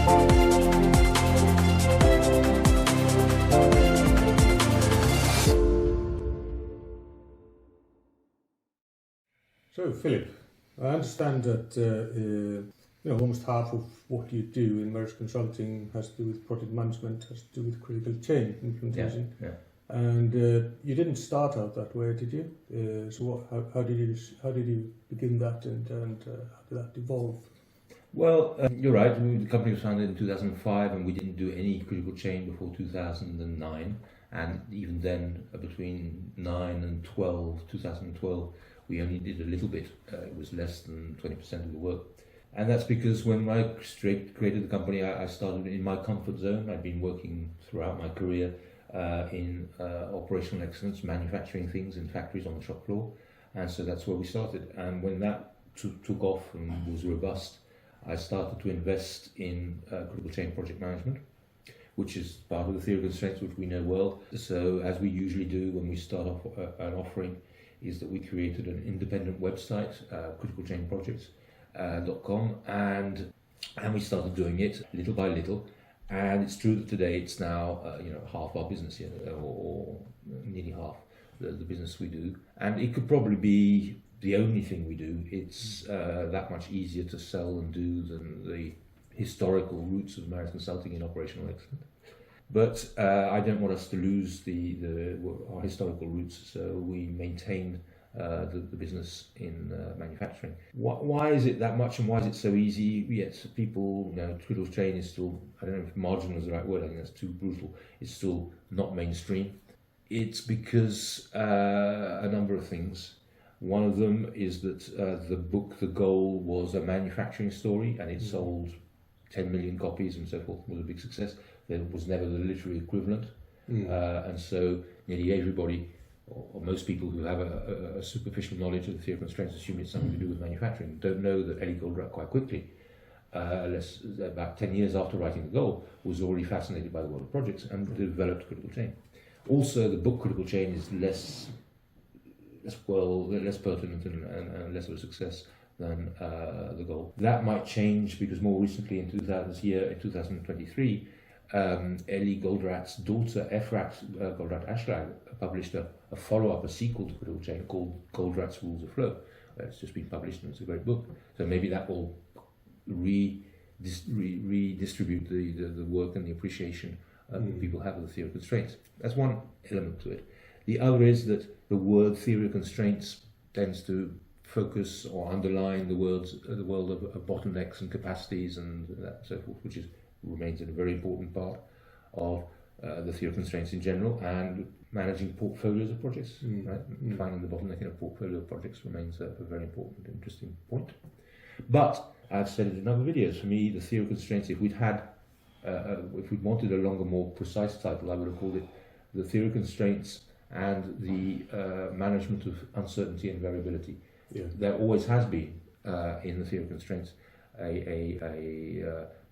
So, Philip, I understand that almost half of what you do in Marris Consulting has to do with project management, has to do with critical change implementation. Yeah. And you didn't start out that way, did you? So, how did you begin that, and how did that evolve? Well, you're right. The company was founded in 2005, and we didn't do any critical change before 2009. And even then, between 9 and 2012, we only did a little bit. It was less than 20% of the work. And that's because when I created the company, I started in my comfort zone. I'd been working throughout my career in operational excellence, manufacturing things in factories on the shop floor. And so that's where we started. And when that took off and was robust, I started to invest in critical change project management, which is part of the theory of constraints, which we know well. So as we usually do when we start off an offering, is that we created an independent website, criticalchainprojects.com, and we started doing it little by little. And it's true that today it's now half our business here, or nearly half the business we do. And it could probably be the only thing we do. It's that much easier to sell and do than the historical roots of Marris Consulting in operational excellence. But I don't want us to lose our historical roots, so we maintain the business in manufacturing. Why is it that much, and why is it so easy? Yes, people, critical change is still, I don't know if marginal is the right word, I think that's too brutal. It's still not mainstream. It's because a number of things. One of them is that the book, The Goal, was a manufacturing story, and it sold 10 million copies and so forth, was a big success. There was never the literary equivalent, and so nearly everybody, or most people who have a superficial knowledge of the theory of constraints, assume it's something to do with manufacturing, don't know that Eli Goldratt quite quickly, about 10 years after writing The Goal, was already fascinated by the world of projects and developed critical chain. Also, the book Critical Chain is less pertinent and less of a success than The Goal. That might change because more recently in 2023, Eli Goldratt's daughter, Efrat Goldratt-Ashlag, published a follow-up, a sequel to Critical Chain called Goldratt's Rules of Flow. It's just been published and it's a great book. So maybe that will redistribute the work and the appreciation that people have of the theory of constraints. That's one element to it. The other is that the word theory of constraints tends to focus or underline the world of bottlenecks and capacities and so forth, which remains a very important part of the theory of constraints in general, and managing portfolios of projects. Right? Finding the bottleneck in a portfolio of projects remains a very important, interesting point. But I've said it in other videos. For me, the theory of constraints, if we'd wanted a longer, more precise title, I would have called it the theory of constraints and the management of uncertainty and variability. Yeah. There always has been in the theory of constraints a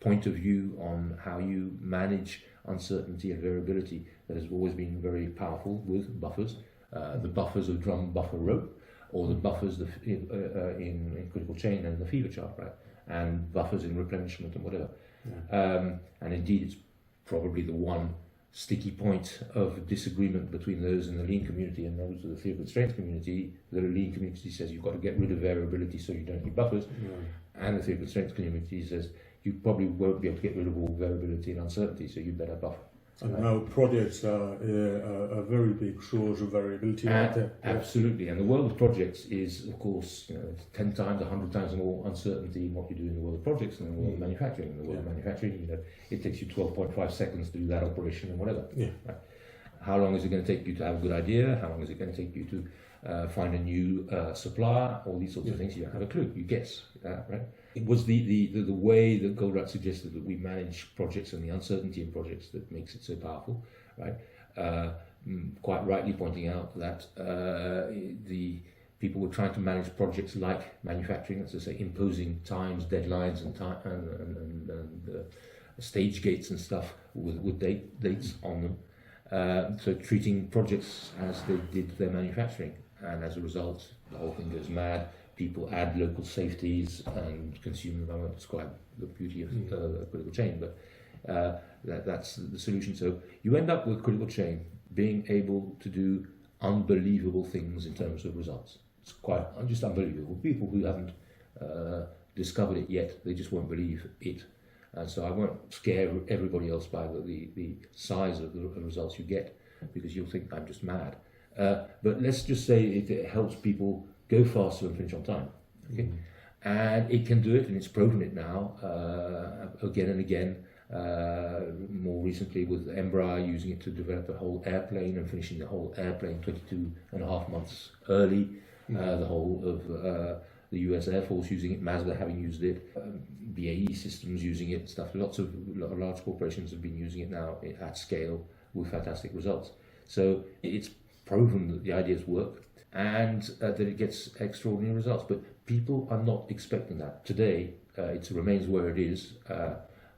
point of view on how you manage uncertainty and variability that has always been very powerful with buffers, the buffers of drum buffer rope, or the buffers in critical chain and the fever chart, right? And buffers in replenishment and whatever. Yeah. And indeed, it's probably the one sticky point of disagreement between those in the lean community and those of the theory of constraints community. The lean community says you've got to get rid of variability so you don't need buffers, and the theory of constraints community says you probably won't be able to get rid of all variability and uncertainty, so you better buffer. And now projects are a very big source of variability. Absolutely, and the world of projects is, of course, 10 times, 100 times more uncertainty in what you do in the world of projects than in the world of manufacturing. In the world of manufacturing, it takes you 12.5 seconds to do that operation and whatever. Yeah. Right? How long is it going to take you to have a good idea? How long is it going to take you to find a new supplier? All these sorts of things, you don't have a clue. You guess, right? It was the way that Goldratt suggested that we manage projects and the uncertainty in projects that makes it so powerful, right? Quite rightly pointing out that the people were trying to manage projects like manufacturing, as I say, imposing times, deadlines, and stage gates and stuff with dates on them. So treating projects as they did their manufacturing, and as a result, the whole thing goes mad. people add local safeties and consumer. I won't describe the beauty of critical chain, but that's the solution. So you end up with critical chain being able to do unbelievable things in terms of results. It's quite just unbelievable. People who haven't discovered it yet, they just won't believe it. And so I won't scare everybody else by the size of the results you get, because you'll think I'm just mad. But let's just say it helps people go faster and finish on time. Okay? And it can do it, and it's proven it now again and again. More recently with Embraer using it to develop a whole airplane and finishing the whole airplane 22.5 months early. The whole of the US Air Force using it, Mazda having used it, BAE Systems using it, stuff. Lots of large corporations have been using it now at scale with fantastic results. So it's proven that the ideas work and that it gets extraordinary results. But people are not expecting that. Today, it remains where it is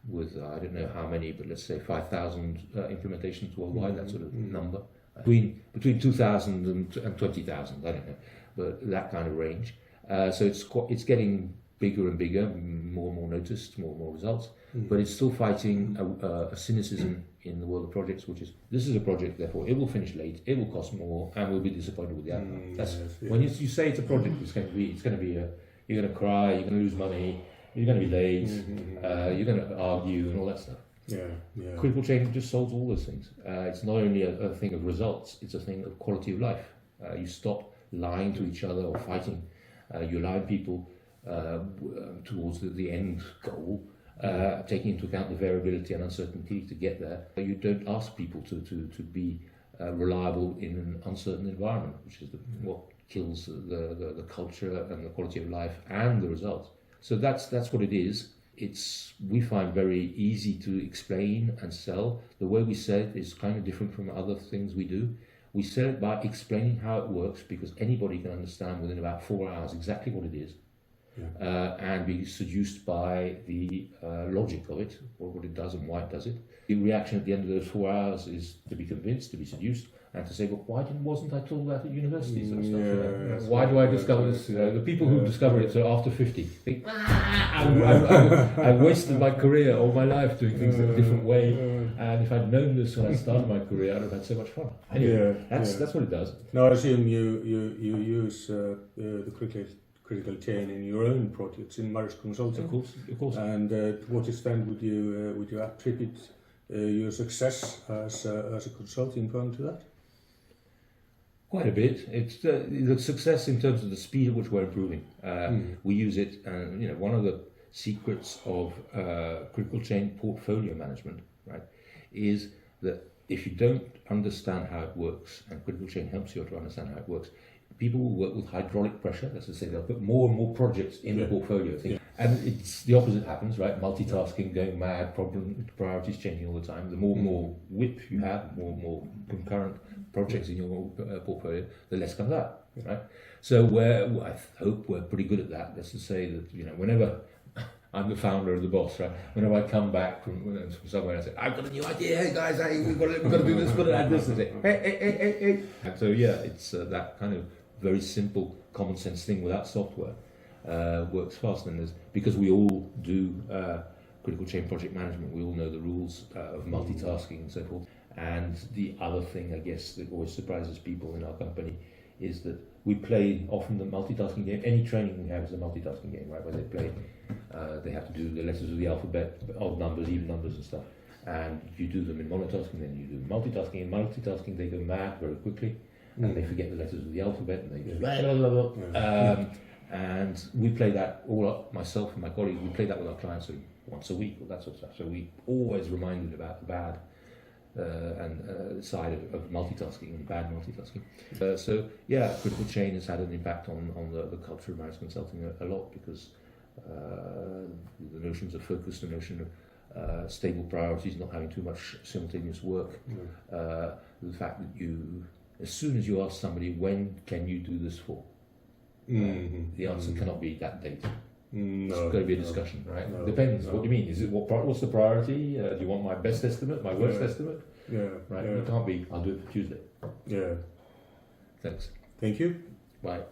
with, I don't know how many, but let's say 5,000 implementations worldwide, that sort of number. Between 2,000 and 20,000, I don't know, but that kind of range. So it's getting bigger and bigger, more and more noticed, more and more results, but it's still fighting a cynicism in the world of projects, which is, this is a project, therefore it will finish late, it will cost more, and we'll be disappointed with the outcome. When you say it's a project, it's going to be you're going to cry, you're going to lose money, you're going to be late, you're going to argue and all that stuff. Critical chain just solves all those things. It's not only a thing of results, it's a thing of quality of life. You stop lying to each other or fighting. You align people towards the end goal, taking into account the variability and uncertainty to get there. You don't ask people to be reliable in an uncertain environment, which is what kills the culture and the quality of life and the results. So that's what it is. We find very easy to explain and sell. The way we sell it is kind of different from other things we do. We sell it by explaining how it works, because anybody can understand within about 4 hours exactly what it is, and be seduced by the logic of it, or what it does and why it does it. The reaction at the end of those 4 hours is to be convinced, to be seduced, and to say, "But why wasn't I told that at university?" Sort of stuff. Why do I discover this? The people who discover it after 50 think, I wasted my career, all my life, doing things in a different way. And if I'd known this when I started my career, I'd have had so much fun. Anyway, that's what it does. Now, I assume you use the critical chain in your own projects in Marris Consulting. Of course. And to what extent would you attribute your success as a consulting firm to that? Quite a bit. It's the success in terms of the speed at which we're improving. We use it, and one of the secrets of critical chain portfolio management, right, is that if you don't understand how it works, and critical chain helps you to understand how it works, people will work with hydraulic pressure. That's to say, they'll put more and more projects in the portfolio thing. And it's the opposite happens, right? Multitasking, going mad, priorities changing all the time. The more and more whip you have, more and more concurrent projects in your portfolio, the less comes out, right? So I hope we're pretty good at that. That's to say that, whenever I'm the founder of the boss, right? Whenever I come back from somewhere, I say, "I've got a new idea, hey guys, we've got to do this, we've got to add this," and say, hey. And so it's that kind of very simple, common sense thing without software works fast. And because we all do critical chain project management, we all know the rules of multitasking and so forth. And the other thing, I guess, that always surprises people in our company is that we play often the multitasking game. Any training we have is a multitasking game, right? Where they play, they have to do the letters of the alphabet, odd numbers, even numbers and stuff. And you do them in monotasking, then you do multitasking. In multitasking, they go mad very quickly, and they forget the letters of the alphabet, and they go blah, blah, blah, blah. And we play that all up, myself and my colleagues, we play that with our clients once a week, or that sort of stuff. So we always reminded about the bad side of multitasking and bad multitasking. Critical chain has had an impact on the culture of Marris Consulting a lot, because the notions of focus, the notion of stable priorities, not having too much simultaneous work, the fact that as soon as you ask somebody, when can you do this for? The answer cannot be that date. It's got to be a discussion, right? No, depends. No. What do you mean? Is it what's the priority? Do you want my best estimate, my worst estimate? Right. It can't be. I'll do it for Tuesday. Yeah. Thanks. Thank you. Bye.